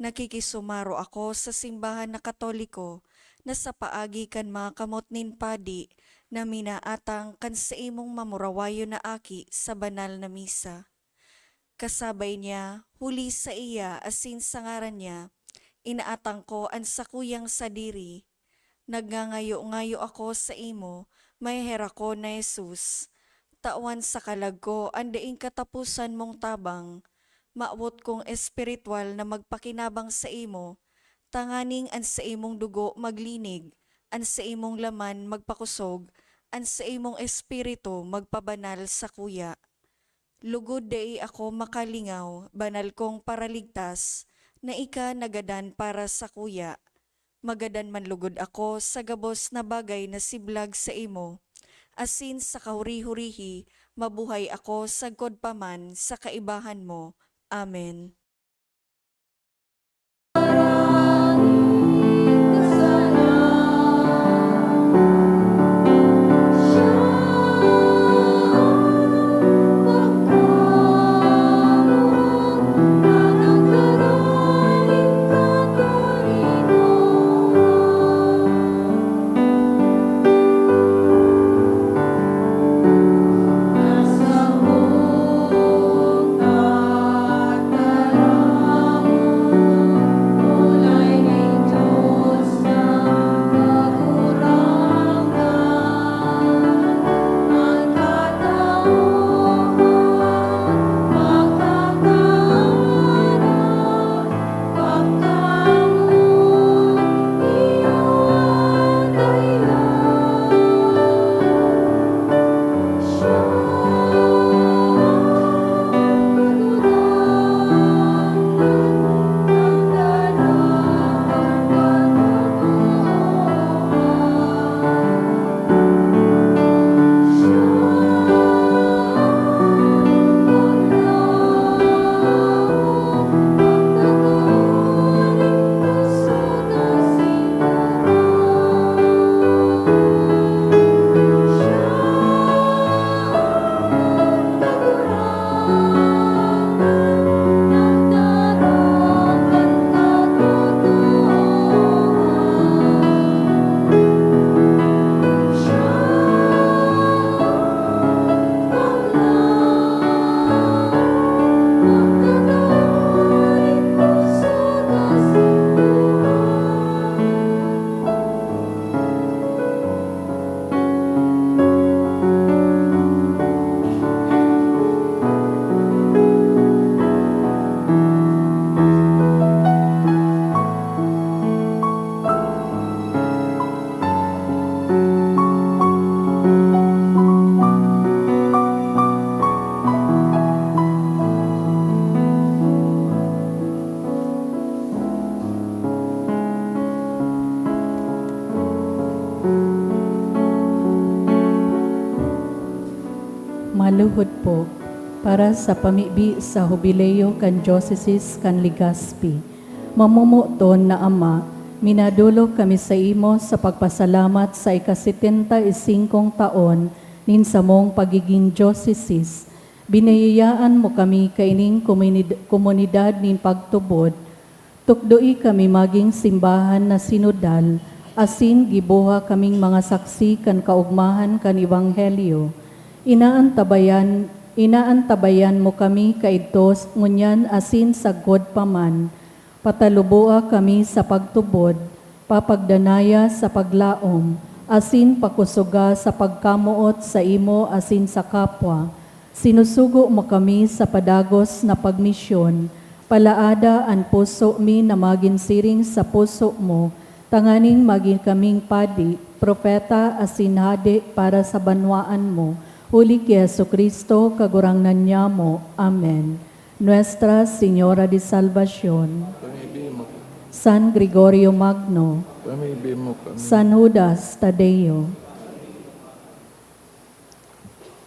Nakikisumaro ako sa simbahan na Katoliko na sa paagi kan mga kamot nin padi na minaatang kan sa imong mamurawayo na aki sa banal na misa. Kasabay niya, huli sa iya asin sa ngaran niya, inaatang ko ang sakuyang sadiri. Nagngangayo-ngayo ako sa imo, may hera ko na Jesus. Tawan sa kalag ko, andaing katapusan mong tabang. Maawot kong espiritual na magpakinabang sa imo, tanganing an sa imong dugo maglinig, an sa imong laman magpakusog, an sa imong espiritu magpabanal sa kuya. Lugod dai ako makalingaw, banal kong paraligtas, na ika nagadan para sa kuya. Magadan man lugod ako sa gabos na bagay na siblag sa imo. Asin sa kahuri-hurihi, mabuhay ako sagkod paman sa kaibahan mo. Amen. Maluhod po para sa pamibi sa Jubileo kan Diocese kan Legazpi. Mamumuton na Ama, minadulo kami sa imo sa pagpasalamat sa ika-75 taon nin sa mong pagiging diocese. Binayayaan mo kami kaining komunidad nin pagtubod. Tukdoi kami maging simbahan na sinodal, asin gibuha kaming mga saksi kan kaugmahan kan Ebanghelyo. Inaantabayan mo kami kaidtos, ngunyan asin sa god paman. Patalubua kami sa pagtubod, papagdanaya sa paglaom, asin pakusuga sa pagkamuot sa imo asin sa kapwa. Sinusugo mo kami sa padagos na pagmisyon, palaada ang puso mi na maginsiring sa puso mo, tanganing maging kaming padi, propeta asin hadi para sa banwaan mo. Huli ki Jesucristo, kagurangnan niya mo. Amen. Nuestra Señora de Salvación, Pamibigay mo, San Gregorio Magno, pamibigay mo kami. San Judas Tadeo,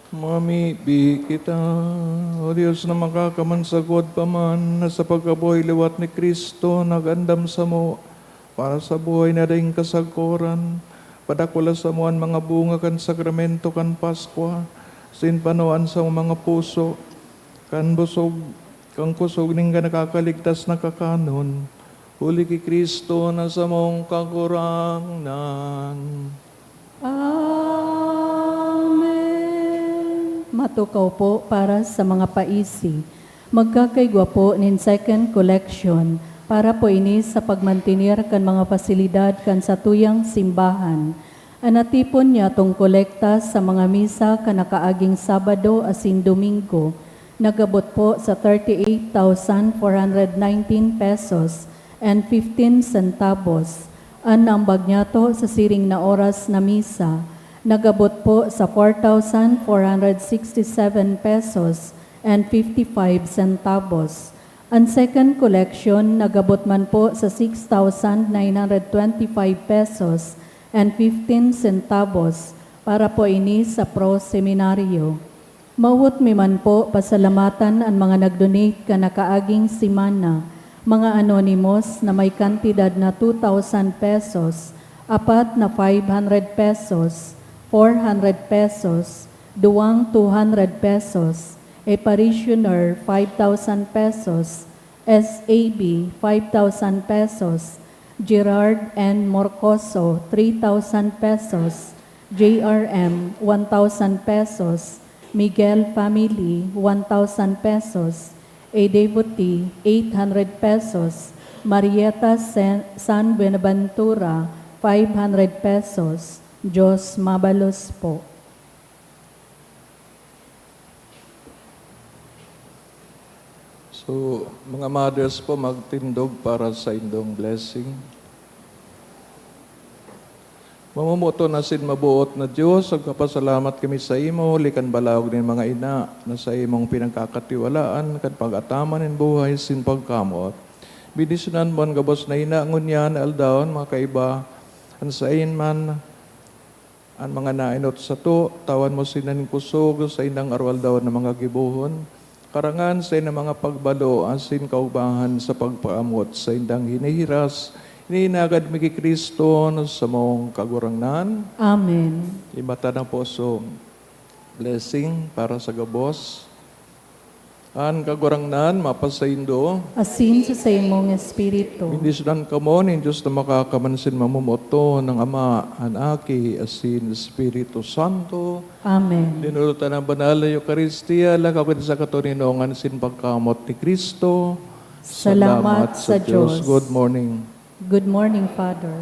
Mamibi kita, O Diyos na makakamansagot pa man, na sa pagkabuhay liwat ni Kristo, nagandam sa mo, para sa buhay na daing kasagkoran, padakula sa mo ang mga bunga kan sakramento kan Paskwa, sinpanuan sa mga puso, kan busog, kang kusog ning ka nakakaligtas na kakanon, huli ki Kristo na sa mong kakurangnan. Amen. Matukaw po para sa mga paisi. Magkakaigwa po nin second collection para po ini sa pagmantinir kan mga pasilidad kan sa tuyang simbahan. Anatipon niya tong kolekta sa mga misa kanakaaging Sabado asin Domingo. Nagabot po sa 38,419 pesos and 15 centavos. Ang nambag niya to sa siring na oras na misa. Nagabot po sa 4,467 pesos and 55 centavos. Ang second collection nagabot man po sa 6,925 pesos and 15 centavos para po ini sa pro seminaryo. Mawot mi man po pasalamatan ang mga nagdonate kanakaaging simana, mga anonymous na may kantidad na 2,000 pesos, apat na 500 pesos, 400 pesos, duwang 200 pesos, a parishioner 5,000 pesos, SAB 5,000 pesos, Gerard N. Morcoso 3,000 pesos, JRM 1,000 pesos, Miguel Family 1,000 pesos, a devotee 800 pesos, Marieta San Buenaventura 500 pesos. Diyos mabalos po. So, mga mothers po, magtindog para sa indong blessing. Mamumuto na sin mabuot na Diyos, agkapasalamat kami sa imo, likan balawag ng mga ina, na sa imong pinagkakatiwalaan, kan pag-ataman ng buhay sin pagkamot. Bidisunan mo ang gabos na ina, ngunyan, aldaon, mga kaiba, ang sa man, ang mga nainot sa to, tawan mo sinaning kusog, sa inang arwal daw ng mga gibuhon, karangan sa inang mga pagbalo, asin kaubahan sa pagpaamot, sa indang hinihiras, Ininagad mi kay Kristo sa mong kagurangnan. Amen. Ibata ng puso blessing para sa gabos. An kagurangnan, mapasaindo. Asin sa imong espiritu. Hindi sudan kamo ni Diyos na makakamansin mamumoto ng Ama, an Aki, asin Espiritu Santo. Amen. Dinulutan ng banal na Eucharistia, lakaw sa katuninongan sin pagkamot ni Kristo. Salamat sa Diyos. Good morning. Good morning, Father.